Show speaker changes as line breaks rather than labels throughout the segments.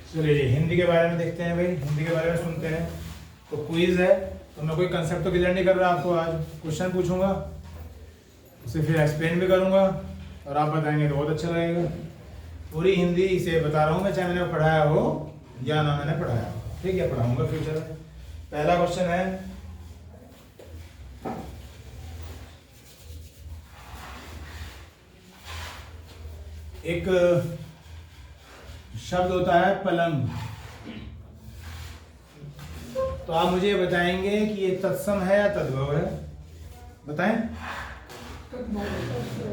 चलिए जी, हिंदी के बारे में देखते हैं भाई, हिंदी के बारे में सुनते हैं। तो क्विज है, तो मैं कोई कंसेप्ट तो क्लियर नहीं कर रहा आपको। आज क्वेश्चन पूछूंगा, उसे फिर एक्सप्लेन भी करूंगा और आप बताएंगे तो बहुत अच्छा लगेगा। पूरी हिंदी से बता रहा हूँ मैं, चाहे मैंने पढ़ाया हो या ना मैंने पढ़ाया हो, ठीक है, पढ़ाऊंगा फ्यूचर में। पहला क्वेश्चन है, एक शब्द होता है पलंग। तो आप मुझे बताएंगे कि ये तत्सम है या तद्भव है? बताएं।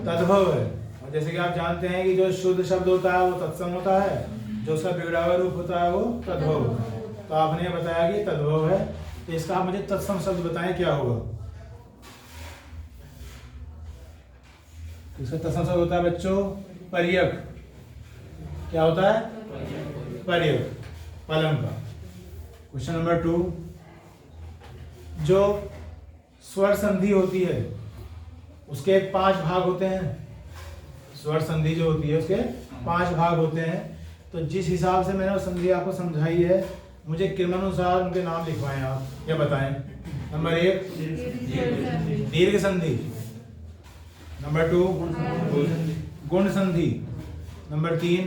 तद्भव है। और जैसे कि आप जानते हैं कि जो शुद्ध शब्द होता है वो तत्सम होता है, जो उसका बिगड़ा हुआ रूप होता है वो तद्भव होता है। तो आपने बताया कि तद्भव है, तो इसका आप मुझे तत्सम शब्द बताएं क्या होगा। इसका तत्सम शब्द होता है बच्चों पर्यक। क्या होता है? पर्यक, पलंग का। क्वेश्चन नंबर 2, जो स्वर संधि होती है उसके 5 भाग होते हैं। स्वर संधि जो होती है उसके 5 भाग होते हैं। तो जिस हिसाब से मैंने वो संधि आपको समझाई है, मुझे क्रमानुसार उनके नाम लिखवाएं आप, या बताएं। नंबर 1 दीर्घ संधि, नंबर 2 गुण संधि, नंबर 3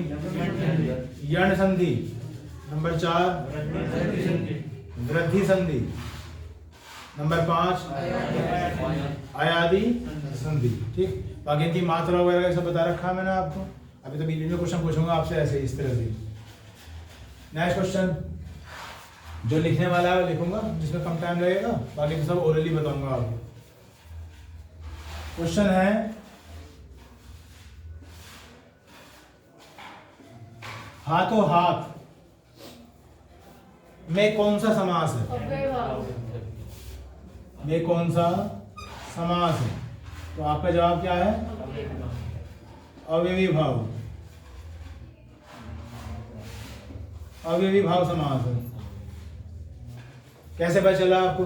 यण संधि, नंबर 4 वृद्धि संधि, नंबर 5 अयादि संधि। ठीक, बाकी इनकी मात्रा वगैरह सब बता रखा है मैंने आपको। अभी तो बीच में क्वेश्चन पूछूंगा आपसे ऐसे इस तरह से। नेक्स्ट क्वेश्चन, जो लिखने वाला है वो लिखूंगा, जिसमें कम टाइम लगेगा, बाकी तो सब ओरली बताऊंगा आपको। क्वेश्चन है, हाथों हाथ में कौन सा समास है? में कौन सा समास है? तो आपका जवाब क्या है? अव्ययी भाव। अव्ययी भाव समास है। कैसे पता चला आपको?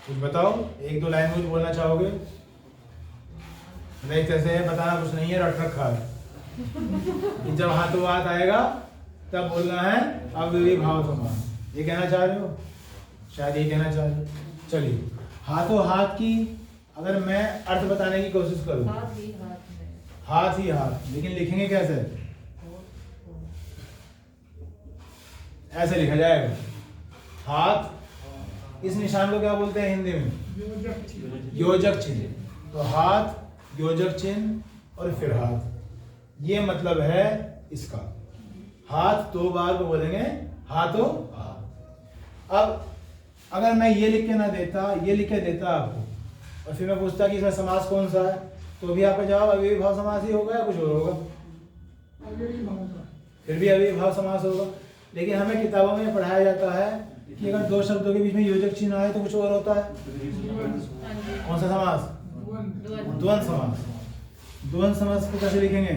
कुछ बताओ, 1-2 लाइन कुछ बोलना चाहोगे? नहीं, कैसे है बताना कुछ नहीं है, रट रखा है। जब हाथों हाथ आएगा तब बोलना है अव्ययी भाव समास। ये कहना चाह रहे हो? शायद ये कहना चाह रहे हो। चलिए, हाथों हाथ की अगर मैं अर्थ बताने की कोशिश करूं, हाथ ही हाथ, लेकिन लिखेंगे कैसे? ऐसे लिखा जाएगा। हाथ, इस निशान को क्या बोलते हैं हिंदी में? योजक चिन्ह। तो हाथ, योजक चिन्ह और फिर हाथ, ये मतलब है इसका। हाथ 2 बार को बोलेंगे हाथों हाथ। अब अगर मैं ये लिख के ना देता, ये लिख के देता आपको, और फिर मैं पूछता कि इसमें समास कौन सा है, तो भी आपका जवाब अव्ययी भाव समास ही होगा या कुछ और होगा? फिर भी अव्ययी भाव समास होगा। लेकिन हमें किताबों में पढ़ाया जाता है कि अगर 2 शब्दों के बीच में योजक चिन्ह आए तो कुछ और होता है। कौन सा समास? द्वंद्व समास। द्वंद्व समास को कैसे लिखेंगे?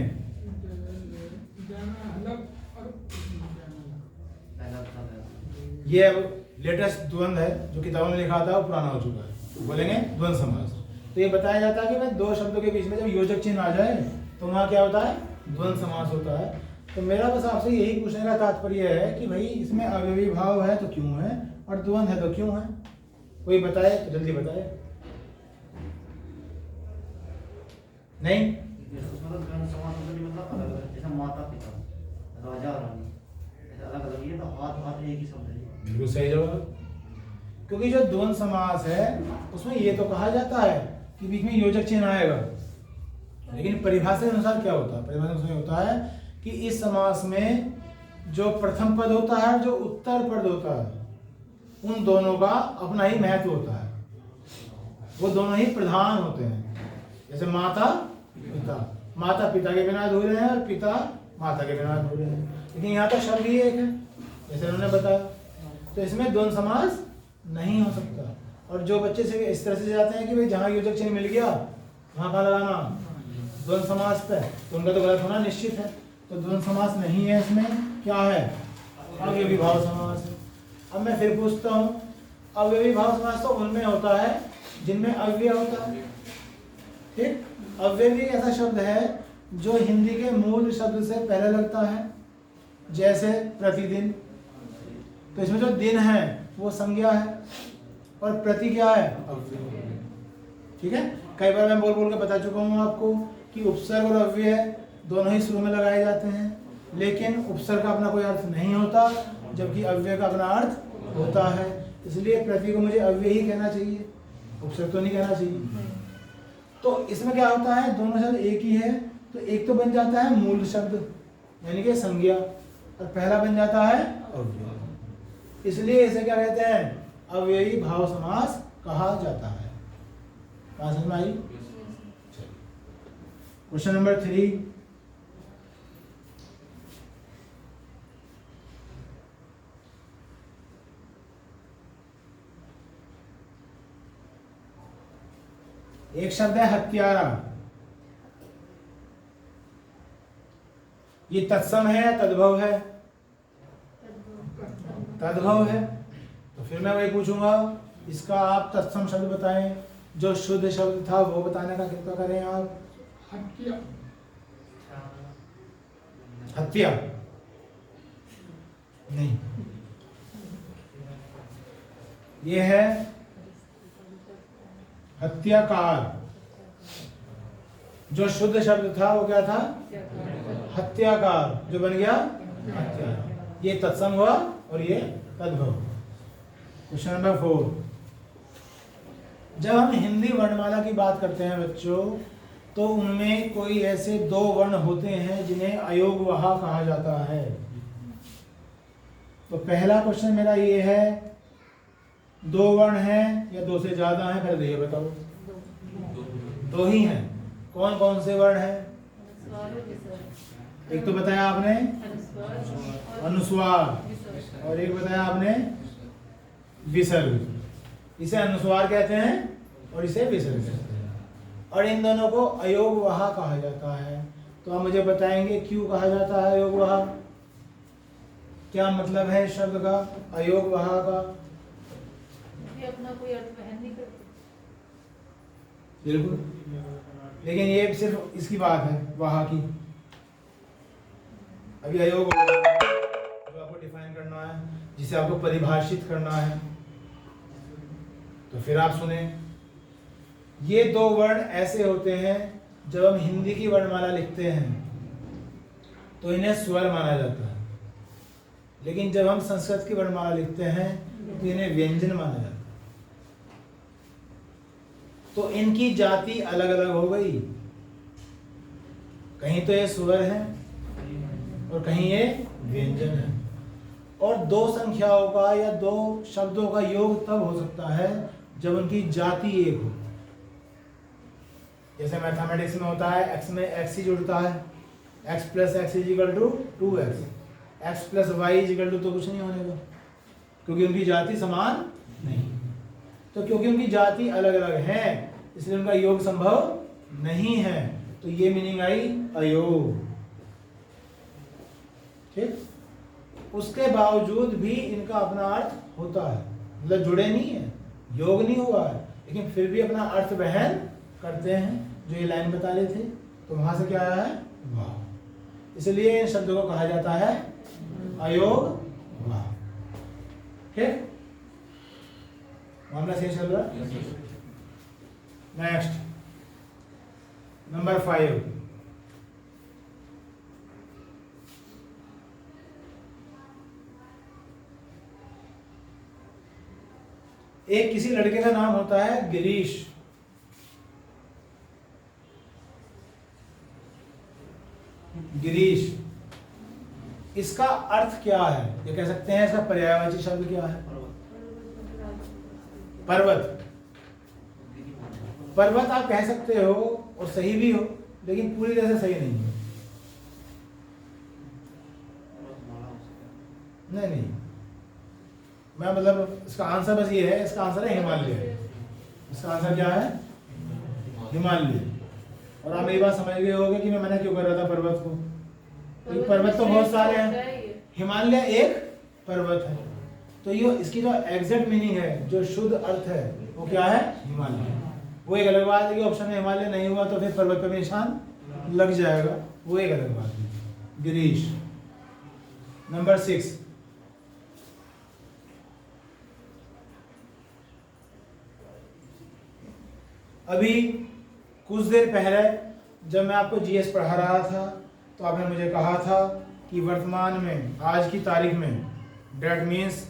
ये अब लेटेस्ट द्वंद्व है, जो किताबों में लिखा था वो पुराना हो चुका है, बोलेंगे द्वंद्व समास। तो ये बताया जाता है कि भाई 2 शब्दों के बीच में जब योजक चिन्ह आ जाए तो वहाँ क्या होता है? द्वंद्व समास होता है। तो मेरा बस आपसे यही पूछने का तात्पर्य है कि भाई इसमें अव्ययी भाव है तो क्यों है, और द्वंद्व है तो क्यों है? कोई बताए तो जल्दी बताए। नहीं, बिल्कुल सही जवाब। क्योंकि जो द्वंद्व समास है उसमें ये तो कहा जाता है कि बीच में योजक चिन्ह आएगा, लेकिन परिभाषा के अनुसार क्या होता है? परिभाषा अनुसार होता है कि इस समास में जो प्रथम पद होता है, जो उत्तर पद होता है, उन दोनों का अपना ही महत्व होता है। वो दोनों ही प्रधान होते हैं। जैसे माता पिता, माता पिता के बिना अधूरे हैं और पिता माता के बिना अधूरे हैं, लेकिन यहाँ तो शब्द ही एक है, जैसे उन्होंने बताया। तो इसमें द्वंद्व समास नहीं हो सकता। और जो बच्चे से इस तरह से जाते हैं कि भाई जहाँ योजक चिन्ह मिल गया वहाँ कहाँ लगाना? द्वंद्व समास पे, तो उनका तो गलत होना निश्चित है। तो द्वंद्व समास नहीं है, इसमें क्या है? अव्ययी भाव समास है। अब मैं फिर पूछता हूँ, अव्ययी भाव समास तो उनमें होता है जिनमें अव्यय होता है। ठीक। अव्यय भी एक ऐसा शब्द है जो हिंदी के मूल शब्द से पहले लगता है, जैसे प्रतिदिन। तो इसमें जो दिन है वो संज्ञा है और प्रति क्या है, अव्यय। ठीक है, कई बार मैं बोल बोल के बता चुका हूँ आपको कि उपसर्ग और अव्यय दोनों ही शुरू में लगाए जाते हैं, लेकिन उपसर्ग का अपना कोई अर्थ नहीं होता, जबकि अव्यय का अपना अर्थ होता है। इसलिए प्रति को मुझे अव्यय ही कहना चाहिए, उपसर्ग तो नहीं कहना चाहिए। तो इसमें क्या होता है, दोनों शब्द एक ही है, तो एक तो बन जाता है मूल शब्द यानी कि संज्ञा, और पहला बन जाता है अव्यय। इसलिए इसे क्या कहते हैं, अव्ययी भाव समास कहा जाता है। बात समझ में आई? क्वेश्चन नंबर 3, एक शब्द है हत्यारा। ये तत्सम है या तद्भव है? तद्भव है। तो फिर मैं वही पूछूंगा, इसका आप तत्सम शब्द बताएं, जो शुद्ध शब्द था वो बताने का कृपा करें आप।
हत्या।
हत्या नहीं, ये है हत्याकार। जो शुद्ध शब्द था वो क्या था, हत्याकार, जो बन गया हत्या। ये तत्सम हुआ और ये तद्भव। क्वेश्चन नंबर 4, जब हम हिंदी वर्णमाला की बात करते हैं बच्चों, तो उनमें कोई ऐसे 2 वर्ण होते हैं जिन्हें अयोगवाह कहा जाता है। तो पहला क्वेश्चन मेरा ये है, 2 वर्ण हैं या 2 से ज्यादा हैं? पहले ये बताओ। 2 ही हैं। कौन कौन से वर्ण हैं? एक तो बताया आपने अनुस्वार, और एक बताया आपने विसर्ग। इसे अनुस्वार कहते हैं और इसे विसर्ग कहते हैं, और इन दोनों को अयोगवाह कहा जाता है। तो आप मुझे बताएंगे क्यों कहा जाता है अयोगवाह? क्या मतलब है शब्द का अयोगवाह का?
अपना कोई अर्थ वहन नहीं करते।
बिल्कुल, लेकिन ये सिर्फ इसकी बात है, वाह की। अभी अयोग जो आपको डिफाइन करना है, जिसे आपको परिभाषित करना है, तो फिर आप सुने। ये 2 वर्ण ऐसे होते हैं, जब हम हिंदी की वर्णमाला लिखते हैं तो इन्हें स्वर माना जाता है, लेकिन जब हम संस्कृत की वर्णमाला लिखते हैं तो इन्हें व्यंजन माना जाता है। तो इनकी जाति अलग अलग हो गई, कहीं तो ये स्वर है और कहीं ये व्यंजन है। और 2 संख्याओं का या 2 शब्दों का योग तब हो सकता है जब उनकी जाति एक हो। जैसे मैथमेटिक्स में होता है, x में x ही जुड़ता है, x plus X is equal to 2x, x plus Y is equal to तो कुछ नहीं होने का, क्योंकि उनकी जाति समान नहीं। तो क्योंकि उनकी जाति अलग अलग है, इसलिए उनका योग संभव नहीं है। तो ये मीनिंग आई अयोग। ठीक, उसके बावजूद भी इनका अपना अर्थ होता है, मतलब जुड़े नहीं है, योग नहीं हुआ है, लेकिन फिर भी अपना अर्थ वहन करते हैं, जो ये लाइन बता रहे थे। तो वहां से क्या आया है, वाह। इसलिए इन शब्दों को कहा जाता है अयोग वाह। ठीक, मामला सही चल रहा है। नेक्स्ट नंबर 5, एक किसी लड़के का नाम होता है गिरीश। गिरीश, इसका अर्थ क्या है? ये कह सकते हैं इसका पर्यायवाची शब्द क्या है? पर्वत। पर्वत आप कह सकते हो और सही भी हो, लेकिन पूरी तरह से सही नहीं है। नहीं, मैं मतलब इसका आंसर बस ये है, इसका आंसर है हिमालय। इसका आंसर क्या है? हिमालय। और आप मेरी बात समझ गए होंगे कि मैं मना क्यों कर रहा था पर्वत को। तो पर्वत तो बहुत सारे हैं, हिमालय एक पर्वत है। तो ये इसकी जो एग्जैक्ट मीनिंग है, जो शुद्ध अर्थ है, वो क्या है? हिमालय। वो एक अलग बात है कि ऑप्शन में हिमालय नहीं हुआ तो फिर पर्वत पर भी निशान लग जाएगा, वो एक अलग बात है। गिरीश। नंबर 6, अभी कुछ देर पहले जब मैं आपको जीएस पढ़ा रहा था तो आपने मुझे कहा था कि वर्तमान में आज की तारीख में, डेट मीन्स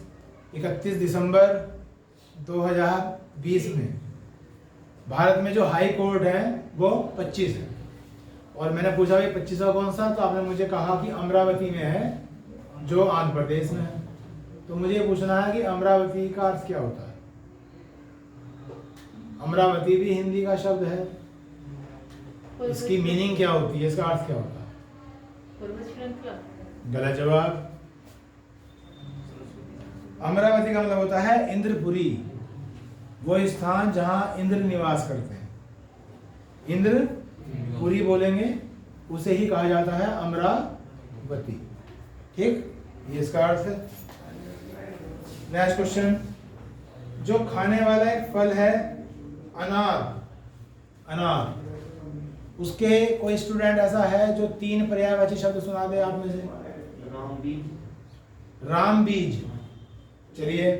31 दिसंबर 2020 में भारत में जो हाई कोर्ट है वो 25 है। और मैंने पूछा भाई 25वां कौन सा, तो आपने मुझे कहा कि अमरावती में है, जो आंध्र प्रदेश में है। तो मुझे पूछना है कि अमरावती का अर्थ क्या होता है। अमरावती भी हिंदी का शब्द है, इसकी मीनिंग क्या होती है, इसका अर्थ क्या होता है?
पर्वत श्रृंखला।
गलत जवाब।
अमरावती का मतलब होता है इंद्रपुरी, वो स्थान जहां इंद्र निवास करते हैं। इंद्रपुरी बोलेंगे, उसे ही कहा जाता है अमरावती। ठीक, ये इसका अर्थ है। नेक्स्ट क्वेश्चन, जो खाने वाला एक फल है अनार, अनार, उसके कोई स्टूडेंट ऐसा है जो 3 पर्यायवाची शब्द सुना दे आप में से? राम बीज, चलिए।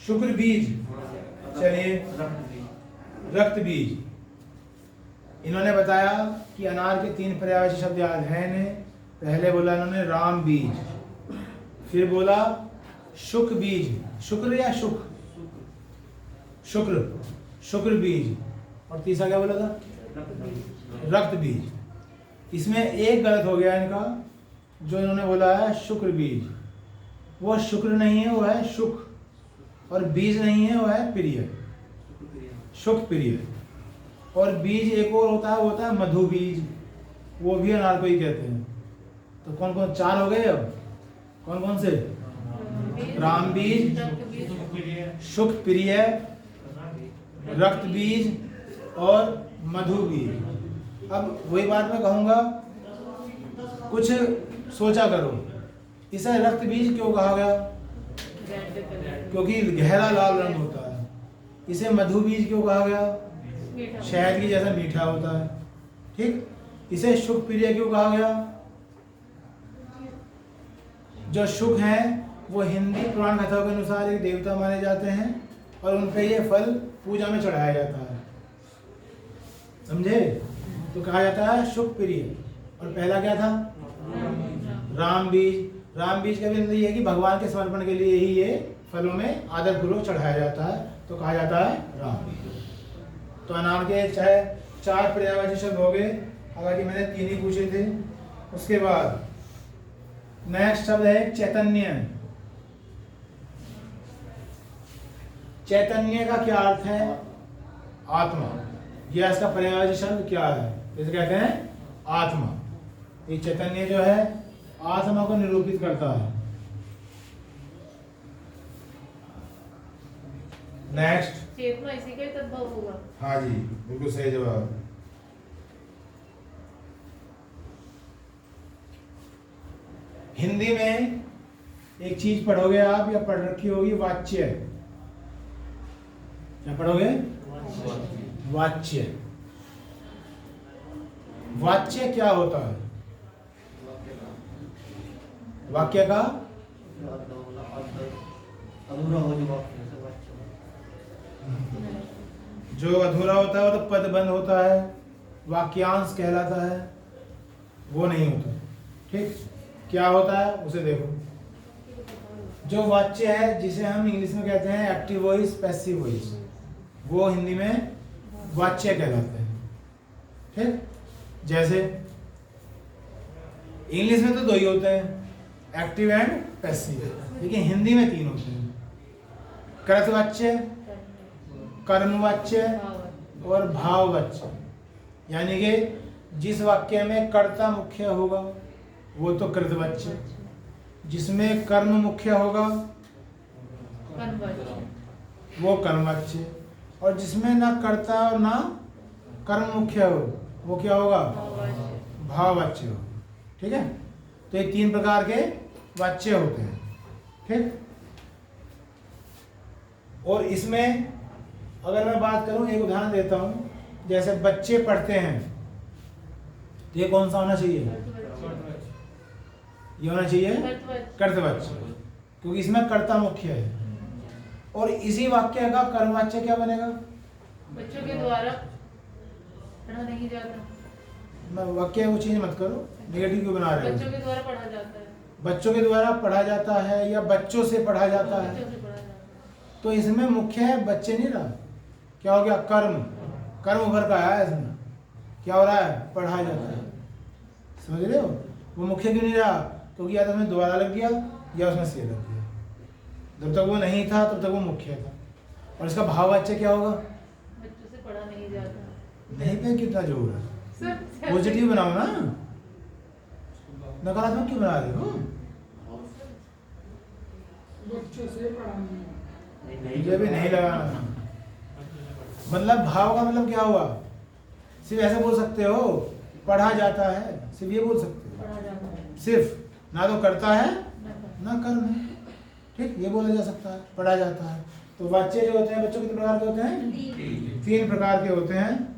शुक्र बीज, चलिए। रक्त बीज। इन्होंने बताया कि अनार के 3 पर्यायवाची शब्द याद है इन्हें। पहले बोला इन्होंने राम बीज, फिर बोला शुक्र बीज, शुक्र या शुक, शुक्र, शुक्र बीज, और तीसरा क्या बोला था? रक्त बीज। इसमें एक गलत हो गया इनका, जो इन्होंने बोला है शुक्र बीज, वो शुक्र नहीं है, वो है शुक, और बीज नहीं है, वो है प्रिय, शुक प्रिय। और बीज एक और होता है, वो होता है मधु बीज, वो भी अनार को ही कहते हैं। तो कौन कौन 4 हो गए अब? कौन कौन से? राम बीज, शुक प्रिय, रक्त बीज और मधु बीज। अब वही बात मैं कहूँगा, कुछ सोचा करो, इसे रक्त बीज क्यों कहा गया? क्योंकि गहरा लाल रंग होता है। इसे मधु बीज क्यों कहा गया? शहद की जैसा मीठा होता है। ठीक, इसे शुक प्रिय क्यों कहा गया? जो शुक हैं वो हिंदी पुराण कथाओं के अनुसार एक देवता माने जाते हैं, और उन पे ये फल पूजा में चढ़ाया जाता है, समझे? तो कहा जाता है शुक प्रिय। और पहला क्या था? राम बीज। राम बीज का भी मतलब ये है कि भगवान के समर्पण के लिए ही ये फलों में आदर पूर्वक चढ़ाया जाता है, तो कहा जाता है राम बीज। तो अनार के चाहे 4 पर्यायवाची शब्द हो गए, हालांकि मैंने 3 ही पूछे थे। उसके बाद नेक्स्ट शब्द है चैतन्य। चैतन्य का क्या अर्थ है? आत्मा। यह इसका पर्यायवाची शब्द क्या है? इसे कहते हैं आत्मा। ये चैतन्य जो है आत्मा को निरूपित करता है। नेक्स्ट,
चेतना इसी का ही तद्भव होगा।
हाँ जी, बिल्कुल सही जवाब। हिंदी में एक चीज पढ़ोगे आप, या पढ़ रखी होगी, वाच्य। क्या पढ़ोगे? वाच्य। वाच्य क्या होता है? वाक्य का जो अधूरा होता है वो तो पदबंध होता है, वाक्यांश कहलाता है, वो नहीं होता। ठीक, क्या होता है उसे देखो। जो वाच्य है, जिसे हम इंग्लिश में कहते हैं एक्टिव वॉइस, पैसिव वॉइस, वो हिंदी में वाच्य कहलाते हैं। ठीक, जैसे इंग्लिश में तो 2 ही होते हैं, एक्टिव एंड पैसिव, लेकिन हिंदी में 3 होते हैं। कृतवाच्य, कर्मवाच्य और भाववाच्य। यानी कि जिस वाक्य में कर्ता मुख्य होगा वो तो कृतवाच्य, जिसमें कर्म मुख्य होगा वो कर्मवाच्य, और जिसमें ना कर्ता और ना कर्म मुख्य हो वो क्या होगा? भाववाच्य हो। ठीक है, तो ये 3 प्रकार के वाच्य होते हैं। ठीक, और इसमें अगर मैं बात करूं, एक उदाहरण देता हूं, जैसे बच्चे पढ़ते हैं, तो ये कौन सा होना चाहिए? ये होना चाहिए कर्तवच, क्योंकि इसमें कर्ता मुख्य है। और इसी वाक्य का कर्मवाच्य क्या बनेगा?
बच्चों के द्वारा पढ़ा नहीं जाता।
मैं वाक्य वो चीज मत करो, नेगेटिव क्यों बना रहे हो?
बच्चों के द्वारा पढ़ा जाता है।
बच्चों के द्वारा पढ़ा जाता है या बच्चों से पढ़ा जाता है,
बच्चों से पढ़ा जाता है।
तो इसमें मुख्य है बच्चे नहीं रहा। क्या हो गया? कर्म, कर्म उभर का आया इसमें। क्या हो रहा है? पढ़ा जाता है। समझ रहे हो? वो मुख्य क्यों नहीं रहा? क्योंकि या तो उसमें द्वारा लग गया या उसमें से लग गया। जब तक वो नहीं था तब तक वो मुख्य था। और इसका भाववाच्य क्या होगा?
बच्चों से पढ़ा नहीं जाता।
नहीं पे कितना जोर है?
सर
पॉजिटिव बनाओ ना, नकारात्मक क्यों बना रहे हो?
बच्चों से पढ़ाना।
मुझे भी नहीं लगाना। मतलब भाव का मतलब क्या हुआ? सिर्फ ऐसे बोल सकते हो, पढ़ा जाता है, सिर्फ ये बोल सकते हो।
पढ़ा जाता है।
सिर्फ ना तो करता है
न
ना कर्म है, ठीक, ये बोला जा सकता है, पढ़ा जाता है। तो वाच्य जो होते हैं बच्चों कितने प्रकार के होते हैं? 3 प्रकार के होते हैं।